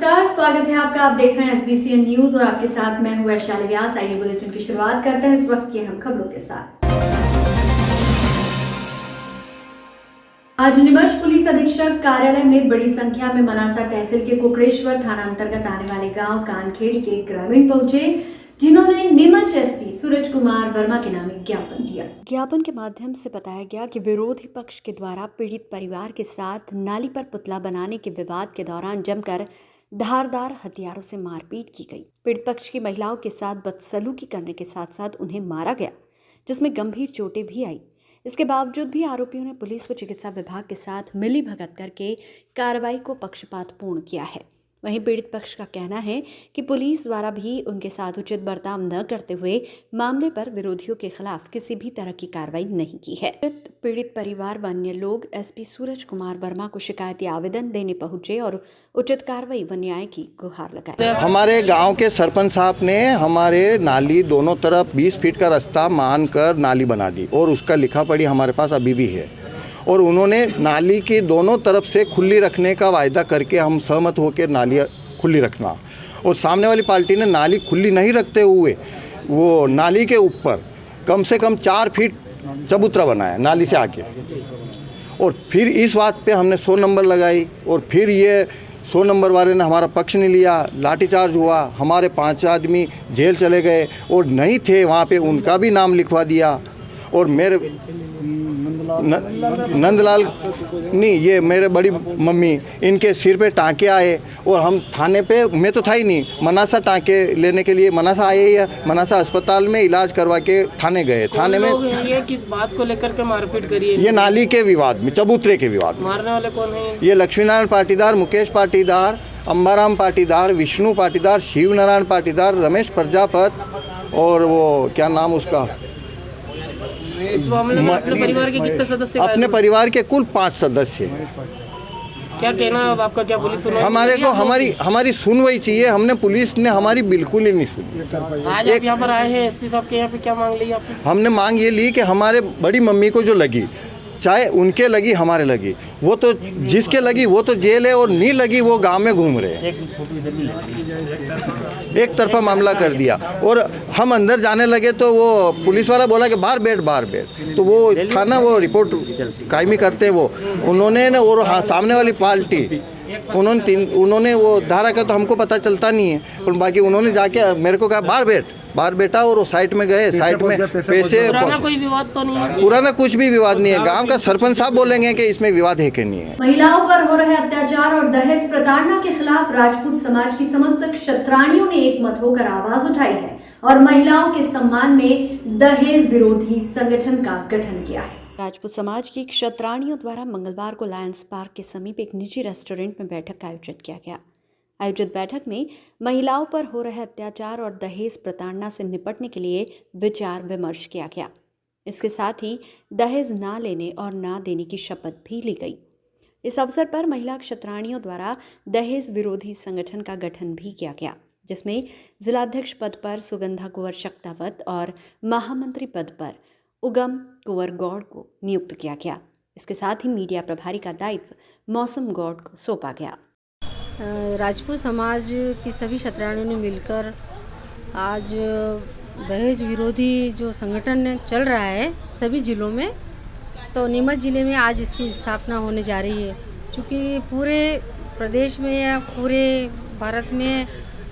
नमस्कार, स्वागत है आपका। आप देख रहे हैं SBCN न्यूज और आपके साथ मैं हूं वैशाली व्यास। आइए बुलेटिन की शुरुआत करते हैं इस वक्त की अहम खबरों के साथ। आज नीमच पुलिस अधीक्षक कार्यालय में बड़ी संख्या में मनासा तहसील के कुकड़ेश्वर थाना अंतर्गत आने वाले गांव कानखेड़ी के ग्रामीण पहुंचे, जिन्होंने नीमच SP सूरज कुमार वर्मा के नाम एक ज्ञापन दिया। ज्ञापन के माध्यम से बताया गया कि विरोधी पक्ष के द्वारा पीड़ित परिवार के साथ नाली पर पुतला बनाने के विवाद के दौरान जमकर धारदार हथियारों से मारपीट की गई। पीड़ित पक्ष की महिलाओं के साथ बदसलूकी करने के साथ साथ उन्हें मारा गया, जिसमें गंभीर चोटें भी आई। इसके बावजूद भी आरोपियों ने पुलिस व चिकित्सा विभाग के साथ मिलीभगत करके कार्रवाई को पक्षपातपूर्ण किया है। वहीं पीड़ित पक्ष का कहना है कि पुलिस द्वारा भी उनके साथ उचित बर्ताव न करते हुए मामले पर विरोधियों के खिलाफ किसी भी तरह की कार्रवाई नहीं की है। पीड़ित परिवार व अन्य लोग SP सूरज कुमार वर्मा को शिकायती आवेदन देने पहुंचे और उचित कार्रवाई व न्याय की गुहार लगाई। हमारे गांव के सरपंच साहब ने हमारे नाली दोनों तरफ 20 फीट का रास्ता मानकर नाली बना दी और उसका लिखा पढ़ी हमारे पास अभी भी है। और उन्होंने नाली की दोनों तरफ से खुली रखने का वायदा करके हम सहमत होकर नाली खुली रखना, और सामने वाली पार्टी ने नाली खुली नहीं रखते हुए वो नाली के ऊपर कम से कम 4 फीट चबूतरा बनाया नाली से आके। और फिर इस बात पे हमने 100 नंबर लगाई और फिर ये 100 नंबर वाले ने हमारा पक्ष नहीं लिया, लाठीचार्ज हुआ, हमारे 5 आदमी जेल चले गए और नहीं थे वहाँ पे उनका भी नाम लिखवा दिया। और मेरे नंदलाल नहीं, ये मेरे बड़ी मम्मी, इनके सिर पे टाँके आए और हम थाने पे, मैं तो था ही नहीं, मनासा टाँके लेने के लिए मनासा आए या मनासा अस्पताल में इलाज करवा के थाने गए। थाने में ये किस बात को लेकर के मारपीट करी है? ये नाली के विवाद में, चबूतरे के विवाद में। मारने वाले कौन है? ये लक्ष्मीनारायण पाटीदार, मुकेश पाटीदार, अंबाराम पाटीदार, विष्णु पाटीदार, शिव नारायण पाटीदार, रमेश प्रजापत और वो क्या नाम उसका, इस मामले में अपने परिवार के कितने सदस्य? अपने परिवार के कुल 5 सदस्य। क्या कहना है आपका? क्या पुलिस सुनवाई? हमारे को हमारी सुनवाई चाहिए। हमने पुलिस ने हमारी बिल्कुल ही नहीं सुनी। आज आप यहाँ पर आए हैं SP साहब के यहाँ पे, क्या मांग ली आपने? हमने मांग ये ली कि हमारे बड़ी मम्मी को जो लगी, चाहे उनके लगी हमारे लगी, वो तो जिसके लगी वो तो जेल है और नहीं लगी वो गांव में घूम रहे हैं। एक तरफा मामला कर दिया और हम अंदर जाने लगे तो वो पुलिस वाला बोला कि बाहर बैठ। तो वो थाना वो रिपोर्ट कायमी करते वो उन्होंने ना, और हाँ सामने वाली पार्टी उन्होंने वो धारा का तो हमको पता चलता नहीं है, पर बाकी उन्होंने जाके मेरे को कहा बाहर बैठा और वो साइड में गए। साइड में पैसे, पुराना कोई विवाद तो नहीं है? पुराना कुछ भी विवाद नहीं है। गांव का सरपंच साहब बोलेंगे कि इसमें विवाद है कि नहीं है। महिलाओं पर हो रहे अत्याचार और दहेज प्रताड़ना के खिलाफ राजपूत समाज की समस्त क्षत्राणियों ने एक मत होकर आवाज उठाई है और महिलाओं के सम्मान में दहेज विरोधी संगठन का गठन किया है। राजपूत समाज की क्षत्राणियों द्वारा मंगलवार को लायंस पार्क के समीप एक निजी रेस्टोरेंट में बैठक का आयोजित किया गया। आयोजित बैठक में महिलाओं पर हो रहे अत्याचार और दहेज प्रताड़ना से निपटने के लिए विचार विमर्श किया गया। इसके साथ ही दहेज ना लेने और ना देने की शपथ भी ली गई। इस अवसर पर महिला क्षत्राणियों द्वारा दहेज विरोधी संगठन का गठन भी किया गया, जिसमें जिलाध्यक्ष पद पर सुगंधा कुंवर शक्तावत और महामंत्री पद पर उगम कुंवर गौड़ को नियुक्त किया गया। इसके साथ ही मीडिया प्रभारी का दायित्व मौसम गौड़ को सौंपा गया। राजपूत समाज की सभी क्षत्राणियों ने मिलकर आज दहेज विरोधी जो संगठन चल रहा है सभी ज़िलों में, तो नीमच ज़िले में आज इसकी स्थापना होने जा रही है। क्योंकि पूरे प्रदेश में या पूरे भारत में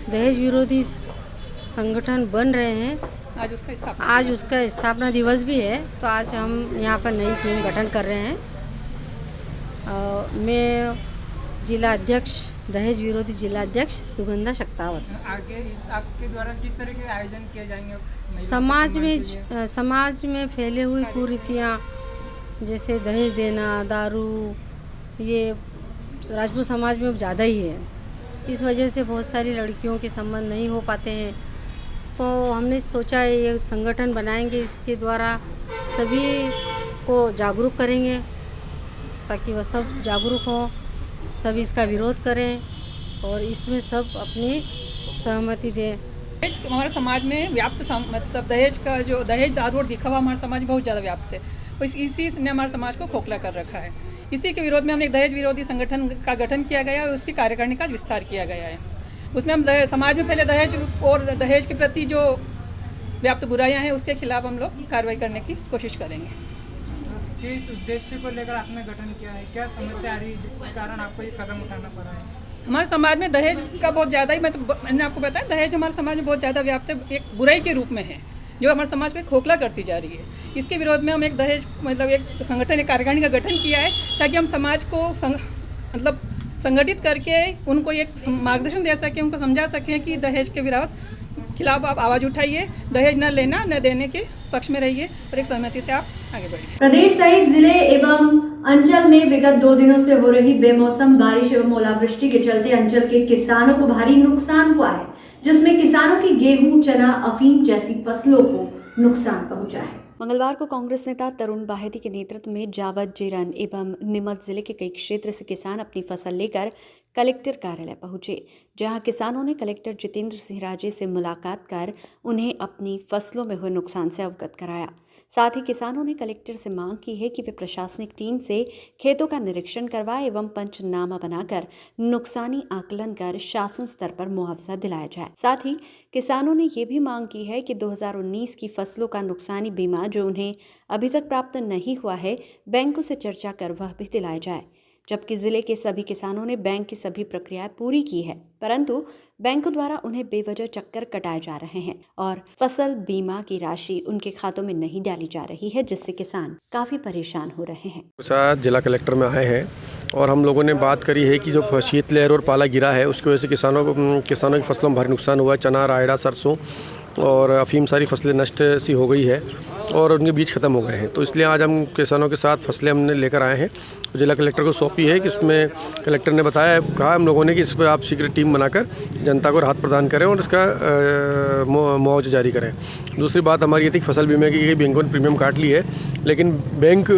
दहेज विरोधी संगठन बन रहे हैं, आज उसका स्थापना दिवस भी है, तो आज हम यहाँ पर नई टीम गठन कर रहे हैं। मैं जिला अध्यक्ष, दहेज विरोधी जिला अध्यक्ष सुगंधा शक्तावत। आगे आपके द्वारा किस तरह के आयोजन किए जाएंगे? समाज में फैले हुई कुरीतियाँ जैसे दहेज देना, दारू, ये राजपूत समाज में अब ज़्यादा ही है। इस वजह से बहुत सारी लड़कियों के संबंध नहीं हो पाते हैं, तो हमने सोचा ये संगठन बनाएंगे, इसके द्वारा सभी को जागरूक करेंगे ताकि वह सब जागरूक हों, सब इसका विरोध करें और इसमें सब अपनी सहमति दें। दहेज हमारे समाज में व्याप्त मतलब दहेज का जो दहेज दारू और दिखावा हमारे समाज में बहुत ज़्यादा व्याप्त है। और इसी ने हमारे समाज को खोखला कर रखा है। इसी के विरोध में हमने एक दहेज विरोधी संगठन का गठन किया गया और उसकी कार्यकारिणी का विस्तार किया गया है। उसमें हम समाज में फैले दहेज और दहेज के प्रति जो व्याप्त बुराइयां हैं उसके खिलाफ हम लोग कार्रवाई करने की कोशिश करेंगे। किस उद्देश्य को लेकर आपने गठन किया है? क्या समस्या आ रही है जिसके कारण आपको ये कदम उठाना पड़ा है? हमारे समाज में दहेज का बहुत ज़्यादा ही मैंने आपको बताया, दहेज हमारे समाज में बहुत ज़्यादा व्याप्त है, एक बुराई के रूप में है जो हमारे समाज को खोखला करती जा रही है। इसके विरोध में हम एक दहेज मतलब एक संगठन, एक कार्यकारिणी का गठन किया है ताकि हम समाज को मतलब संगठित करके उनको एक मार्गदर्शन दे सकें, उनको समझा सकें कि दहेज के विरोध खिलाफ आप आवाज़ उठाइए, दहेज न लेना न देने के पक्ष में रहिए और एक सहमति से आप आगे बढ़िए। प्रदेश सहित जिले एवं अंचल में विगत 2 दिनों से हो रही बेमौसम बारिश एवं ओलावृष्टि के चलते अंचल के किसानों को भारी नुकसान हुआ है, जिसमें किसानों की गेहूं, चना, अफीम जैसी फसलों को नुकसान पहुंचा है। मंगलवार को कांग्रेस नेता तरुण बाहेती के नेतृत्व में जावद, जेरन एवं नीमच जिले के कई क्षेत्र से किसान अपनी फसल लेकर कलेक्टर कार्यालय पहुंचे, जहां किसानों ने कलेक्टर जितेंद्र सिंह राजे से मुलाकात कर उन्हें अपनी फसलों में हुए नुकसान से अवगत कराया। साथ ही किसानों ने कलेक्टर से मांग की है कि वे प्रशासनिक टीम से खेतों का निरीक्षण करवाए एवं पंचनामा बनाकर नुकसानी आकलन कर शासन स्तर पर मुआवजा दिलाया जाए। साथ ही किसानों ने ये भी मांग की है कि 2019 की फसलों का नुकसानी बीमा जो उन्हें अभी तक प्राप्त नहीं हुआ है, बैंकों से चर्चा कर वह भी दिलाया जाए। जबकि जिले के सभी किसानों ने बैंक की सभी प्रक्रियाएं पूरी की है, परंतु बैंकों द्वारा उन्हें बेवजह चक्कर कटाए जा रहे हैं और फसल बीमा की राशि उनके खातों में नहीं डाली जा रही है, जिससे किसान काफी परेशान हो रहे हैं। जिला कलेक्टर में आए हैं और हम लोगों ने बात करी है कि जो शीतलहर और पाला गिरा है उसकी वजह से किसानों की फसलों में भारी नुकसान हुआ है। चना, रायड़ा, सरसों और अफीम सारी फसलें नष्ट सी हो गई है और उनके बीज खत्म हो गए हैं। तो इसलिए आज हम किसानों के साथ फसलें हमने लेकर आए हैं, जिला कलेक्टर को सौंपी है कि इसमें कलेक्टर ने बताया, कहा हम लोगों ने कि इस पर आप शीघ्र टीम बनाकर जनता को राहत प्रदान करें और इसका मुआवजा जारी करें। दूसरी बात हमारी ये थी कि फसल बीमा की बैंकों ने प्रीमियम काट ली है, लेकिन बैंक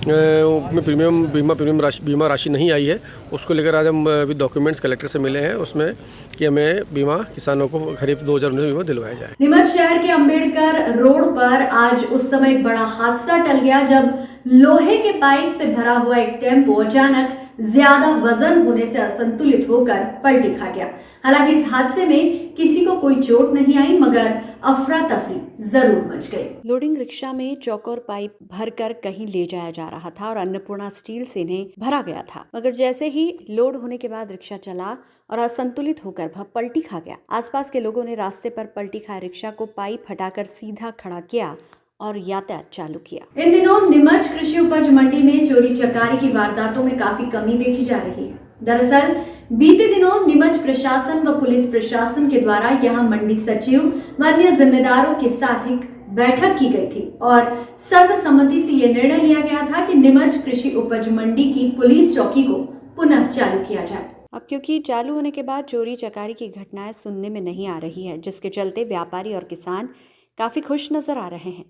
में बीमा राशि नहीं आई है। उसको लेकर आज हम विद डॉक्यूमेंट्स कलेक्टर से मिले हैं, उसमें कि हमें बीमा किसानों को खरीफ 2019 बीमा दिलवाया जाए। नीमच शहर के अंबेडकर रोड पर आज उस समय एक बड़ा हादसा टल गया जब लोहे के पाइप से भरा हुआ एक टेम्पो अचानक ज्यादा वजन होने से असंतुलित होकर पलटी खा गया। हालांकि इस हादसे में किसी को कोई चोट नहीं आई, मगर अफरा तफरी जरूर मच गई। लोडिंग रिक्शा में चौकोर पाइप भरकर कहीं ले जाया जा रहा था और अन्नपूर्णा स्टील से इन्हें भरा गया था, मगर जैसे ही लोड होने के बाद रिक्शा चला और असंतुलित होकर वह पलटी खा गया। आसपास के लोगों ने रास्ते पर पलटी खाए रिक्शा को पाइप हटाकर सीधा खड़ा किया और यातायात चालू किया। इन दिनों नीमच कृषि उपज मंडी में चोरी चकारी की वारदातों में काफी कमी देखी जा रही है। दरअसल बीते दिनों नीमच प्रशासन व पुलिस प्रशासन के द्वारा यहां मंडी सचिव व अन्य जिम्मेदारों के साथ एक बैठक की गई थी और सर्वसम्मति से यह निर्णय लिया गया था कि नीमच कृषि उपज मंडी की पुलिस चौकी को पुनः चालू किया जाए। अब क्योंकि चालू होने के बाद चोरी चकारी की घटनाएं सुनने में नहीं आ रही है, जिसके चलते व्यापारी और किसान काफी खुश नजर आ रहे हैं।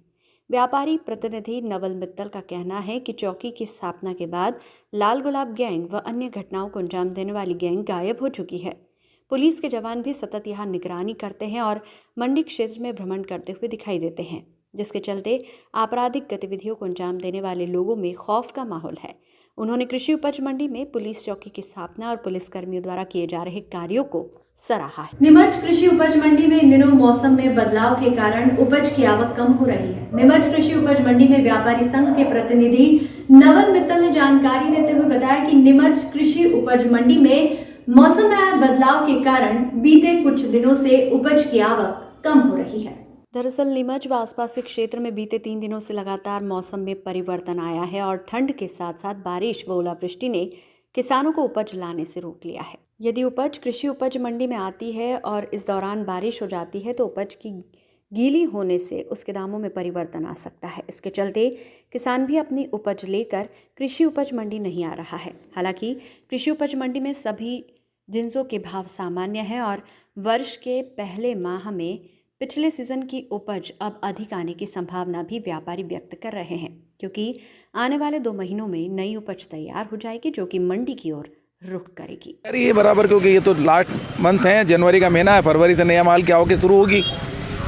व्यापारी प्रतिनिधि नवल मित्तल का कहना है कि चौकी की स्थापना के बाद लाल गुलाब गैंग व अन्य घटनाओं को अंजाम देने वाली गैंग गायब हो चुकी है। पुलिस के जवान भी सतत यहाँ निगरानी करते हैं और मंडी क्षेत्र में भ्रमण करते हुए दिखाई देते हैं, जिसके चलते आपराधिक गतिविधियों को अंजाम देने वाले लोगों में खौफ का माहौल है। उन्होंने कृषि उपज मंडी में पुलिस चौकी की स्थापना और पुलिस कर्मियों द्वारा किए जा रहे कार्यों को सराहा है। नीमच कृषि उपज मंडी में इन दिनों मौसम में बदलाव के कारण उपज की आवक कम हो रही है। नीमच कृषि उपज मंडी में व्यापारी संघ के प्रतिनिधि नवल मित्तल ने जानकारी देते हुए बताया कि नीमच कृषि उपज मंडी में मौसम में आए बदलाव के कारण बीते कुछ दिनों से उपज की आवक कम हो रही है। दरअसल नीमच व आसपास के क्षेत्र में बीते 3 दिनों से लगातार मौसम में परिवर्तन आया है और ठंड के साथ साथ बारिश व ओलावृष्टि ने किसानों को उपज लाने से रोक लिया है। यदि उपज कृषि उपज मंडी में आती है और इस दौरान बारिश हो जाती है तो उपज की गीली होने से उसके दामों में परिवर्तन आ सकता है। इसके चलते किसान भी अपनी उपज लेकर कृषि उपज मंडी नहीं आ रहा है। हालांकि कृषि उपज मंडी में सभी जिन्सों के भाव सामान्य हैं और वर्ष के पहले माह में पिछले सीजन की उपज अब अधिक आने की संभावना भी व्यापारी व्यक्त कर रहे हैं, क्योंकि आने वाले 2 महीनों में नई उपज तैयार हो जाएगी जो कि मंडी की ओर रुख करेगी। अरे ये बराबर, क्योंकि ये तो लास्ट मंथ है, जनवरी का महीना है, फरवरी से नया माल क्या होकर शुरू होगी।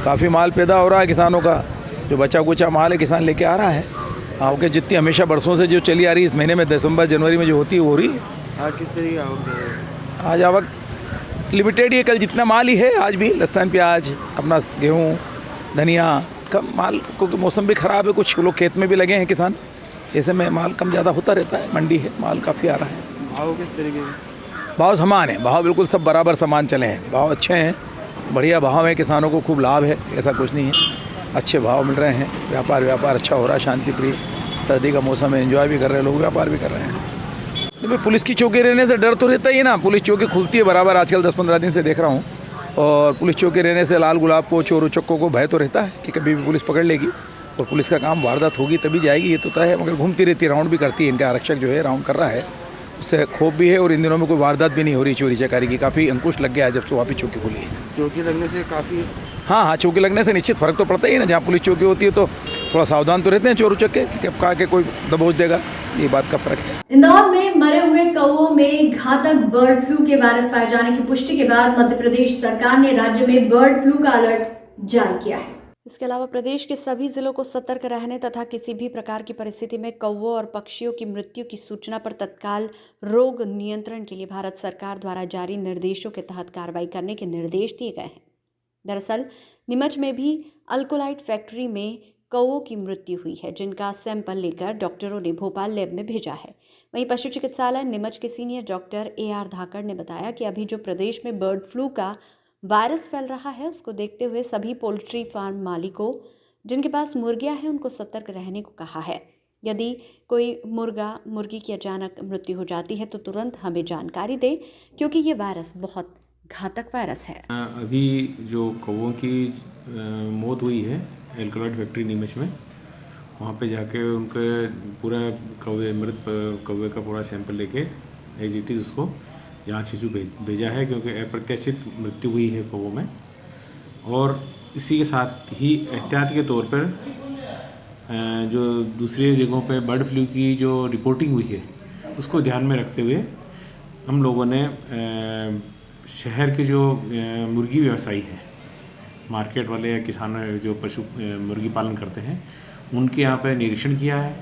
काफ़ी माल पैदा हो रहा है किसानों का, जो बचा कुचा माल है किसान लेके आ रहा है। आवक जितनी हमेशा बरसों से जो चली आ रही है, इस महीने में दिसंबर जनवरी में जो होती है वो हो रही है। आज किस तरीके की आवक है? आज आवक लिमिटेड ही है, कल जितना माल ही है आज भी, लहसुन प्याज अपना गेहूँ धनिया कम माल, क्योंकि मौसम भी ख़राब है, कुछ लोग खेत में भी लगे हैं किसान, ऐसे में माल कम ज़्यादा होता रहता है। मंडी है, माल काफ़ी आ रहा है। भाव किस तरीके के? भाव समान है, भाव बिल्कुल सब बराबर समान चले हैं, भाव अच्छे हैं, बढ़िया भाव है, किसानों को खूब लाभ है, ऐसा कुछ नहीं है, अच्छे भाव मिल रहे हैं। व्यापार अच्छा हो रहा है, शांतिप्रिय, सर्दी का मौसम है, एंजॉय भी कर रहे हैं लोग, व्यापार भी कर रहे हैं। तो भाई पुलिस की चौकी रहने से डर तो रहता ही है ना, पुलिस चौकी खुलती है बराबर, आजकल 10-15 दिन से देख रहा हूँ, और पुलिस चौकी रहने से लाल गुलाब को, चोर उचक्कों को भय तो रहता है कि कभी भी पुलिस पकड़ लेगी और पुलिस का काम वारदात होगी तभी जाएगी, ये तो तय है। मगर घूमती रहती है, राउंड भी करती है, इनका आरक्षक जो है राउंड कर रहा है, उससे खौफ भी है, और इन दिनों में कोई वारदात भी नहीं हो रही चोरी चकारी की, काफ़ी अंकुश लग गया है जब से वापस चौकी खुली है। चौकी लगने से काफ़ी, हाँ, चौकी लगने से निश्चित फ़र्क तो पड़ता ही है ना। जहाँ पुलिस चौकी होती है तो थोड़ा सावधान तो रहते हैं चोर उचक्के कि कब कहाँ के कोई दबोच देगा, ये बात का फ़र्क है। इंदौर में मरे हुए कौओं में घातक बर्ड फ्लू के वायरस पाए जाने की पुष्टि के बाद मध्य प्रदेश सरकार ने राज्य में बर्ड फ्लू का अलर्ट जारी किया है। इसके अलावा प्रदेश के सभी जिलों को सतर्क रहने तथा किसी भी प्रकार की परिस्थिति में कौओं और पक्षियों की मृत्यु की सूचना पर तत्काल रोग नियंत्रण के लिए भारत सरकार द्वारा जारी निर्देशों के तहत कार्रवाई करने के निर्देश दिए गए हैं। दरअसल नीमच में भी अल्कोलाइट फैक्ट्री में कौओं की मृत्यु हुई है, जिनका सैंपल लेकर डॉक्टरों ने भोपाल लैब में भेजा है। वहीं पशु चिकित्सालय नीमच के सीनियर डॉक्टर AR धाकड़ ने बताया कि अभी जो प्रदेश में बर्ड फ्लू का वायरस फैल रहा है, उसको देखते हुए सभी पोल्ट्री फार्म मालिकों जिनके पास मुर्गियां हैं उनको सतर्क रहने को कहा है। यदि कोई मुर्गी की अचानक मृत्यु हो जाती है तो तुरंत हमें जानकारी दें, क्योंकि ये वायरस बहुत घातक वायरस है। अभी जो कौवों की मौत हुई है अल्कोलाइट फैक्ट्री नीमच में, वहाँ पे जाके उनके पूरा मृत कौवे का पूरा सैंपल लेके एज इट इज़ उसको जांच हेतु भेजा है, क्योंकि अप्रत्याशित मृत्यु हुई है कौवों में। और इसी के साथ ही एहतियात के तौर पर जो दूसरी जगहों पे बर्ड फ्लू की जो रिपोर्टिंग हुई है उसको ध्यान में रखते हुए हम लोगों ने शहर के जो मुर्गी व्यवसायी हैं, मार्केट वाले या किसान जो पशु मुर्गी पालन करते हैं, उनके यहाँ पर निरीक्षण किया है।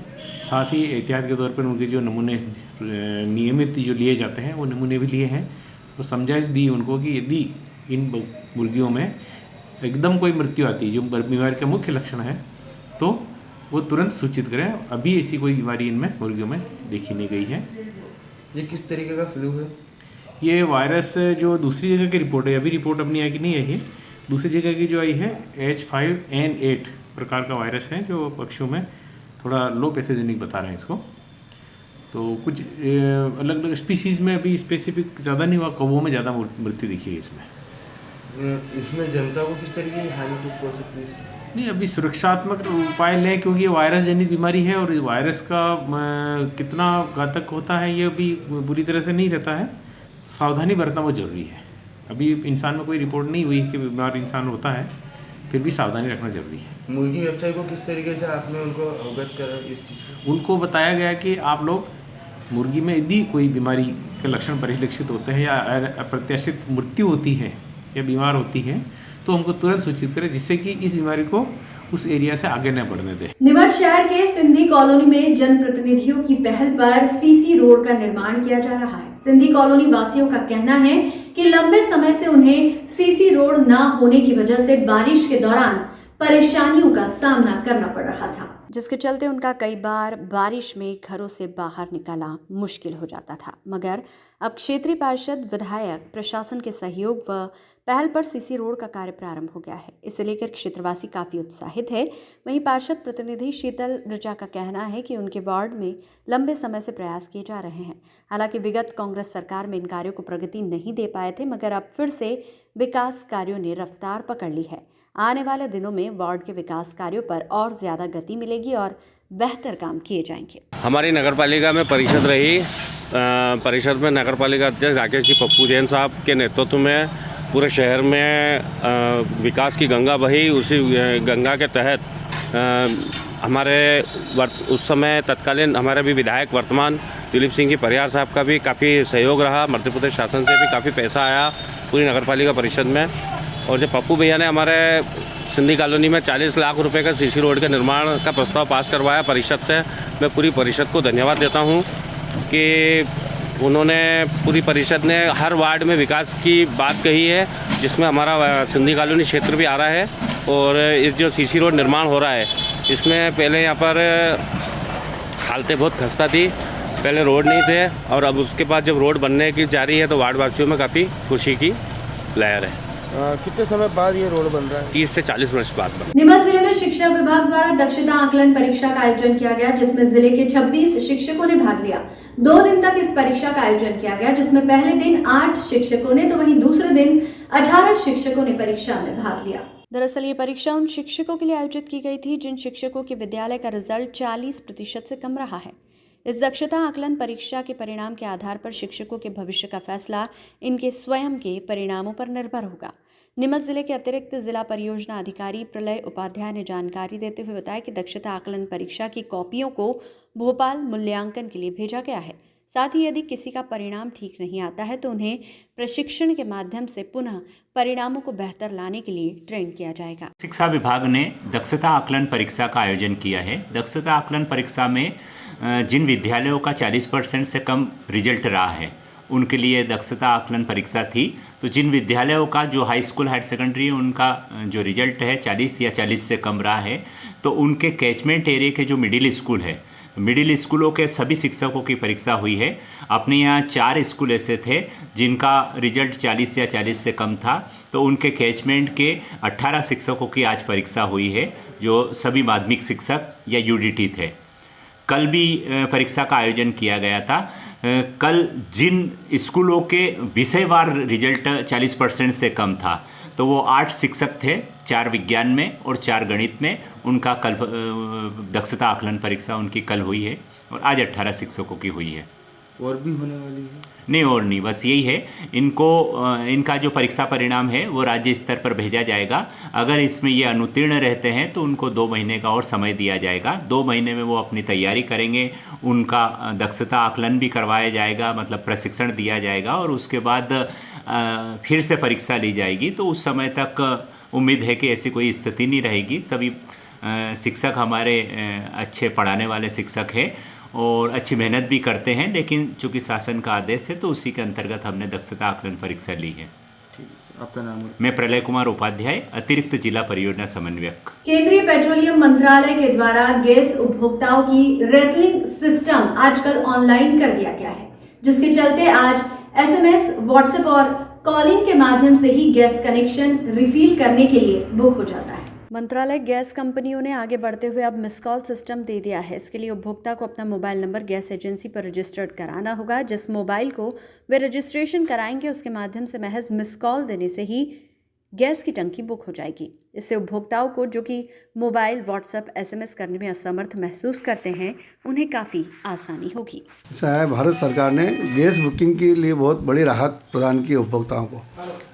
साथ ही एहतियात के तौर पर उनके जो नमूने नियमित जो लिए जाते हैं वो नमूने भी लिए हैं, तो समझाइश दी उनको कि यदि इन मुर्गियों में एकदम कोई मृत्यु आती है जो बीमारी का मुख्य लक्षण है तो वो तुरंत सूचित करें। अभी ऐसी कोई बीमारी इनमें मुर्गियों में देखी नहीं गई है। ये किस तरीके का फ्लू है? ये वायरस जो दूसरी जगह की रिपोर्ट है, अभी रिपोर्ट अपनी आई कि नहीं आई है, दूसरी जगह की जो आई है H5N8 प्रकार का वायरस है जो पक्षियों में थोड़ा लो पैथोजेनिक बता रहे हैं इसको। तो कुछ अलग अलग स्पीसीज़ में अभी स्पेसिफिक ज़्यादा नहीं हुआ, कौवों में ज़्यादा मृत्यु दिखी है इसमें। इसमें जनता को किस तरीके की हानि हो सकती है? नहीं, अभी सुरक्षात्मक उपाय लें, क्योंकि ये वायरस जनित बीमारी है और वायरस का कितना घातक होता है ये अभी बुरी तरह से नहीं रहता है। सावधानी बरतना बहुत ज़रूरी है। अभी इंसान में कोई रिपोर्ट नहीं हुई कि बीमार इंसान होता है, फिर भी सावधानी रखना जरूरी है। मुर्गी व्यवसाय को किस तरीके से आपने उनको अवगत करा इस चीज़? उनको बताया गया कि आप लोग मुर्गी में यदि कोई बीमारी के लक्षण परिलक्षित होते हैं या अप्रत्याशित मृत्यु होती है या बीमार होती है तो हमको तुरंत सूचित करें, जिससे कि इस बीमारी को उस एरिया से आगे न बढ़ने दें। नीमच शहर के सिंधी कॉलोनी में जनप्रतिनिधियों की पहल पर CC रोड का निर्माण किया जा रहा है। सिंधी कॉलोनी वासियों का कहना है कि लंबे समय से उन्हें CC रोड न होने की वजह से बारिश के दौरान परेशानियों का सामना करना पड़ रहा था, जिसके चलते उनका कई बार बारिश में घरों से बाहर निकलना मुश्किल हो जाता था। मगर अब क्षेत्रीय पार्षद, विधायक, प्रशासन के सहयोग व पहल पर CC रोड का कार्य प्रारंभ हो गया है। इसे लेकर क्षेत्रवासी काफ़ी उत्साहित है। वहीं पार्षद प्रतिनिधि शीतल ऋचा का कहना है कि उनके वार्ड में लंबे समय से प्रयास किए जा रहे हैं। हालांकि विगत कांग्रेस सरकार में इन कार्यों को प्रगति नहीं दे पाए थे, मगर अब फिर से विकास कार्यों ने रफ्तार पकड़ ली है। आने वाले दिनों में वार्ड के विकास कार्यों पर और ज़्यादा गति मिलेगी और बेहतर काम किए जाएंगे। हमारी नगरपालिका में परिषद रही, परिषद में नगरपालिका अध्यक्ष राकेश जी पप्पू जैन साहब के नेतृत्व में पूरे शहर में विकास की गंगा बही। उसी गंगा के तहत उस समय तत्कालीन हमारे भी विधायक वर्तमान दिलीप सिंह जी परिहार साहब का भी काफ़ी सहयोग रहा। मध्य प्रदेश शासन से भी काफ़ी पैसा आया पूरी नगर पालिका परिषद में। और जब पप्पू भैया ने हमारे सिंधी कॉलोनी में 40 लाख रुपए का सीसी रोड के निर्माण का प्रस्ताव पास करवाया परिषद से, मैं पूरी परिषद को धन्यवाद देता हूँ कि उन्होंने पूरी परिषद ने हर वार्ड में विकास की बात कही है, जिसमें हमारा सिंधी कॉलोनी क्षेत्र भी आ रहा है। और इस जो सीसी रोड निर्माण हो रहा है इसमें पहले यहाँ पर हालतें बहुत खस्ता थी, पहले रोड नहीं थे, और अब उसके बाद जब रोड बनने की जा रही है तो वार्ड वासियों में काफ़ी खुशी की लहर है। कितने समय बाद ये रोड बन रहा है? 30 से 40 वर्ष बाद बना। नीमच जिले में शिक्षा विभाग द्वारा दक्षता आकलन परीक्षा का आयोजन किया गया, जिसमें जिले के 26 शिक्षकों ने भाग लिया। 2 दिन तक इस परीक्षा का आयोजन किया गया, जिसमें पहले दिन 8 शिक्षकों ने तो वहीं दूसरे दिन 18 शिक्षकों ने परीक्षा में भाग लिया। दरअसल ये परीक्षा उन शिक्षकों के लिए आयोजित की गई थी जिन शिक्षकों के विद्यालय का रिजल्ट 40% से कम रहा है। इस दक्षता आकलन परीक्षा के परिणाम के आधार पर शिक्षकों के भविष्य का फैसला इनके स्वयं के परिणामों पर निर्भर होगा। नीमच जिले के अतिरिक्त जिला परियोजना अधिकारी प्रलय उपाध्याय ने जानकारी देते हुए बताया कि दक्षता आकलन परीक्षा की कॉपियों को भोपाल मूल्यांकन के लिए भेजा गया है। साथ ही यदि किसी का परिणाम ठीक नहीं आता है तो उन्हें प्रशिक्षण के माध्यम से पुनः परिणामों को बेहतर लाने के लिए ट्रेन किया जाएगा। शिक्षा विभाग ने दक्षता आकलन परीक्षा का आयोजन किया है। दक्षता आकलन परीक्षा में जिन विद्यालयों का 40% से कम रिजल्ट रहा है उनके लिए दक्षता आकलन परीक्षा थी। तो जिन विद्यालयों का जो हाई स्कूल हायर सेकेंडरी उनका जो रिजल्ट है 40 या 40 से कम रहा है तो उनके कैचमेंट एरिया के जो मिडिल स्कूल है, मिडिल स्कूलों के सभी शिक्षकों की परीक्षा हुई है। अपने यहाँ 4 स्कूल ऐसे थे जिनका रिजल्ट 40 या 40 से कम था, तो उनके कैचमेंट के 18 शिक्षकों की आज परीक्षा हुई है जो सभी माध्यमिक शिक्षक या यूडीटी थे। कल भी परीक्षा का आयोजन किया गया था। कल जिन स्कूलों के विषयवार रिजल्ट 40% से कम था तो वो 8 शिक्षक थे, 4 विज्ञान में और 4 गणित में। उनका कल दक्षता आकलन परीक्षा उनकी कल हुई है और आज 18 शिक्षकों की हुई है। और भी होने वाली है? नहीं, और नहीं, बस यही है। इनका जो परीक्षा परिणाम है वो राज्य स्तर पर भेजा जाएगा। अगर इसमें ये अनुत्तीर्ण रहते हैं तो उनको 2 महीने का और समय दिया जाएगा। 2 महीने में वो अपनी तैयारी करेंगे, उनका दक्षता आकलन भी करवाया जाएगा, मतलब प्रशिक्षण दिया जाएगा और उसके बाद फिर से परीक्षा ली जाएगी। तो उस समय तक उम्मीद है कि ऐसी कोई स्थिति नहीं रहेगी। सभी शिक्षक हमारे अच्छे पढ़ाने वाले शिक्षक हैं और अच्छी मेहनत भी करते हैं, लेकिन चूंकि शासन का आदेश है तो उसी के अंतर्गत हमने दक्षता आकलन परीक्षा ली है। आपका नाम? मैं प्रलय कुमार उपाध्याय, अतिरिक्त जिला परियोजना समन्वयक। केंद्रीय पेट्रोलियम मंत्रालय के द्वारा गैस उपभोक्ताओं की रेसलिंग सिस्टम आजकल ऑनलाइन कर दिया गया है, जिसके चलते आज SMS, व्हाट्सएप और कॉलिंग के माध्यम से ही गैस कनेक्शन रिफिल करने के लिए बुक हो जाता है। मंत्रालय गैस कंपनियों ने आगे बढ़ते हुए अब मिस कॉल सिस्टम दे दिया है। इसके लिए उपभोक्ता को अपना मोबाइल नंबर गैस एजेंसी पर रजिस्टर्ड कराना होगा। जिस मोबाइल को वे रजिस्ट्रेशन कराएंगे उसके माध्यम से महज मिस कॉल देने से ही गैस की टंकी बुक हो जाएगी। इससे उपभोक्ताओं को जो कि मोबाइल, व्हाट्सएप, SMS करने में असमर्थ महसूस करते हैं उन्हें काफ़ी आसानी होगी। ऐसा है, भारत सरकार ने गैस बुकिंग के लिए बहुत बड़ी राहत प्रदान की उपभोक्ताओं को।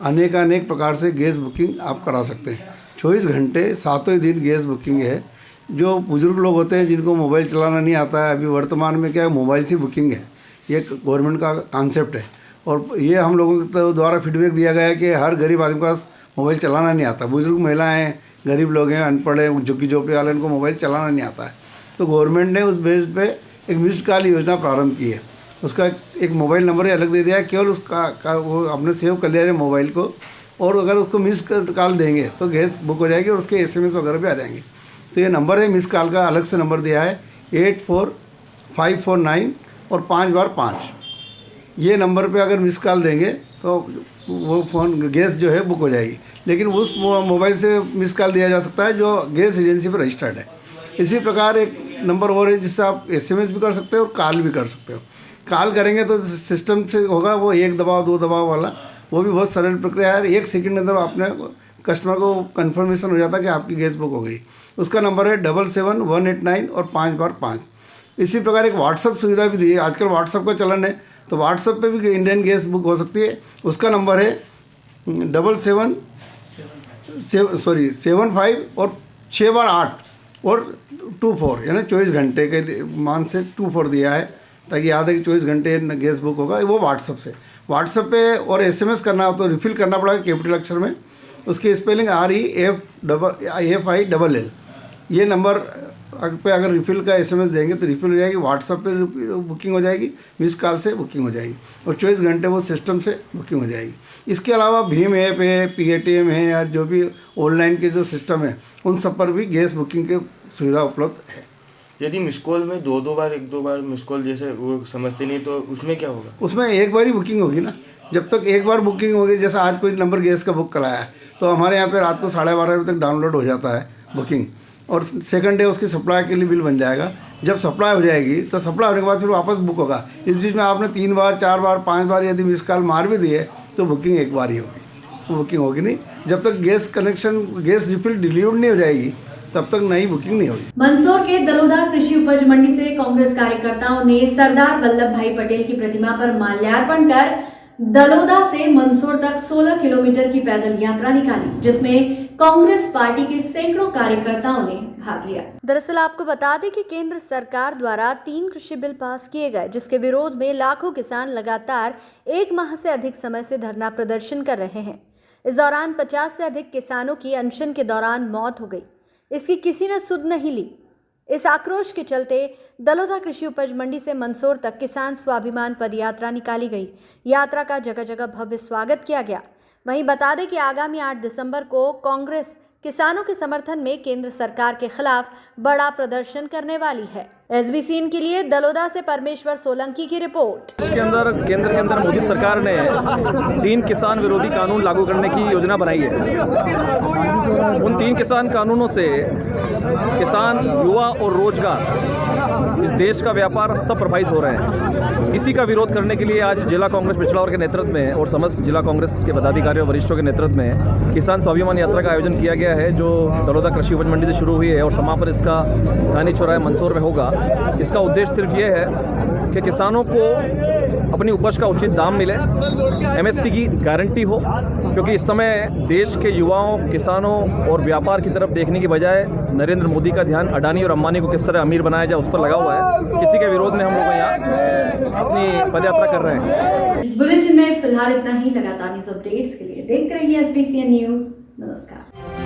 अनेक प्रकार से गैस बुकिंग आप करा सकते हैं। 24 घंटे 7 दिन गैस बुकिंग है। जो बुज़ुर्ग लोग होते हैं जिनको मोबाइल चलाना नहीं आता है, अभी वर्तमान में क्या है, मोबाइल से बुकिंग है, ये गवर्नमेंट का कॉन्सेप्ट है। और ये हम लोगों के द्वारा फीडबैक दिया गया है कि हर गरीब आदमी के पास मोबाइल चलाना नहीं आता। बुजुर्ग महिलाएं हैं, गरीब लोग हैं, अनपढ़ हैं, झुग्गी झोपड़ी वाले, उनको मोबाइल चलाना नहीं आता है। तो गवर्नमेंट ने उस बेस पे एक मिस्ड कॉल योजना प्रारंभ की है। उसका एक मोबाइल नंबर अलग दे दिया है, केवल उसका वो आपने सेव कर लिया है मोबाइल को, और अगर उसको मिस कॉल देंगे तो गैस बुक हो जाएगी और उसके SMS वगैरह भी आ जाएंगे। तो ये नंबर है, मिस कॉल का अलग से नंबर दिया है 84549 और 5 बार 5। ये नंबर पे अगर मिस कॉल देंगे तो वो फ़ोन गैस जो है बुक हो जाएगी। लेकिन उस मोबाइल से मिस कॉल दिया जा सकता है जो गैस एजेंसी पर रजिस्टर्ड है। इसी प्रकार एक नंबर और है जिससे आप SMS भी कर सकते हो और कॉल भी कर सकते हो। कॉल करेंगे तो सिस्टम से होगा वो 1 दबाव 2 दबाव वाला, वो भी बहुत सरल प्रक्रिया है। 1 सेकंड के अंदर आपने कस्टमर को कंफर्मेशन हो जाता है कि आपकी गैस बुक हो गई। उसका नंबर है 77189 और 5 बार 5। इसी प्रकार एक व्हाट्सअप सुविधा भी दी है। आजकल व्हाट्सअप का चलन है, तो व्हाट्सअप पे भी इंडियन गैस बुक हो सकती है। उसका नंबर है 75 और 6 बार 8 और 24 यानी 24 घंटे के मान से 24 दिया है, ताकि याद है कि 24 घंटे गैस बुक होगा। वो व्हाट्सएप पे और SMS करना हो तो रिफ़िल करना पड़ेगा कैपिटल अक्षर में। उसकी स्पेलिंग REFILL। ये नंबर पे अगर रिफ़िल का SMS देंगे तो रिफ़िल हो जाएगी, व्हाट्सएप पे बुकिंग हो जाएगी, मिस कॉल से बुकिंग हो जाएगी और 24 घंटे वो सिस्टम से बुकिंग हो जाएगी। इसके अलावा भीम ऐप है, PATM है, या जो भी ऑनलाइन के जो सिस्टम है उन सब पर भी गैस बुकिंग की सुविधा उपलब्ध है। यदि मिस कॉल में दो बार एक दो बार मिस कॉल जैसे वो समझते नहीं तो उसमें क्या होगा? उसमें एक बार ही बुकिंग होगी ना। जब तक एक बार बुकिंग होगी, जैसे आज कोई नंबर गैस का बुक कराया है तो हमारे यहाँ पे रात को 12:30 बजे तक डाउनलोड हो जाता है बुकिंग, और सेकंड डे उसकी सप्लाई के लिए बिल बन जाएगा। जब सप्लाई हो जाएगी तो सप्लाई होने के बाद फिर वापस बुक होगा। इस बीच में आपने 3 बार 4 बार 5 बार यदि मिस कॉल मार भी दिए तो बुकिंग एक बार ही होगी, तो बुकिंग होगी नहीं। जब तक गैस रिफिल डिलीवर नहीं हो जाएगी तब तक नई बुकिंग नहीं होगी। मंदसौर के दलोदा कृषि उपज मंडी से कांग्रेस कार्यकर्ताओं ने सरदार वल्लभ भाई पटेल की प्रतिमा पर माल्यार्पण कर दलोदा से मंदसौर तक 16 किलोमीटर की पैदल यात्रा निकाली, जिसमें कांग्रेस पार्टी के सैकड़ों कार्यकर्ताओं ने भाग लिया। दरअसल आपको बता दें कि केंद्र सरकार द्वारा 3 कृषि बिल पास किए गए, जिसके विरोध में लाखों किसान लगातार 1 माह से अधिक समय से धरना प्रदर्शन कर रहे हैं। इस दौरान 50 से अधिक किसानों की अनशन के दौरान मौत हो गई। इसकी किसी ने सुध नहीं ली। इस आक्रोश के चलते दलोदा कृषि उपज मंडी से मंदसौर तक किसान स्वाभिमान पद यात्रा निकाली गई। यात्रा का जगह जगह भव्य स्वागत किया गया। वहीं बता दें कि आगामी 8 दिसंबर को कांग्रेस किसानों के समर्थन में केंद्र सरकार के खिलाफ बड़ा प्रदर्शन करने वाली है। SBCN के लिए दलोदा से परमेश्वर सोलंकी की रिपोर्ट। इसके अंदर केंद्र के अंदर मोदी सरकार ने 3 किसान विरोधी कानून लागू करने की योजना बनाई है। उन 3 किसान कानूनों से किसान, युवा और रोजगार, इस देश का व्यापार सब प्रभावित हो रहे हैं। इसी का विरोध करने के लिए आज जिला कांग्रेस पिछड़ा वर्ग के नेतृत्व में और समस्त जिला कांग्रेस के पदाधिकारियों और वरिष्ठों के नेतृत्व में किसान स्वाभिमान यात्रा का आयोजन किया गया है, जो दलोदा कृषि उपज मंडी से शुरू हुई है और समापन इसका गांधी चौराहे मंदसौर में होगा। इसका उद्देश्य सिर्फ ये है कि किसानों को अपनी उपज का उचित दाम मिले, MSP की गारंटी हो, क्योंकि इस समय देश के युवाओं, किसानों और व्यापार की तरफ देखने की बजाय नरेंद्र मोदी का ध्यान अडानी और अंबानी को किस तरह अमीर बनाया जाए उस पर लगा हुआ है। इसी के विरोध में हम लोग यहाँ अपनी पदयात्रा कर रहे हैं। इस बुलेटिन में फिलहाल इतना ही। लगातार न्यूज अपडेट्स के लिए देखते रहिए SBCN न्यूज। नमस्कार।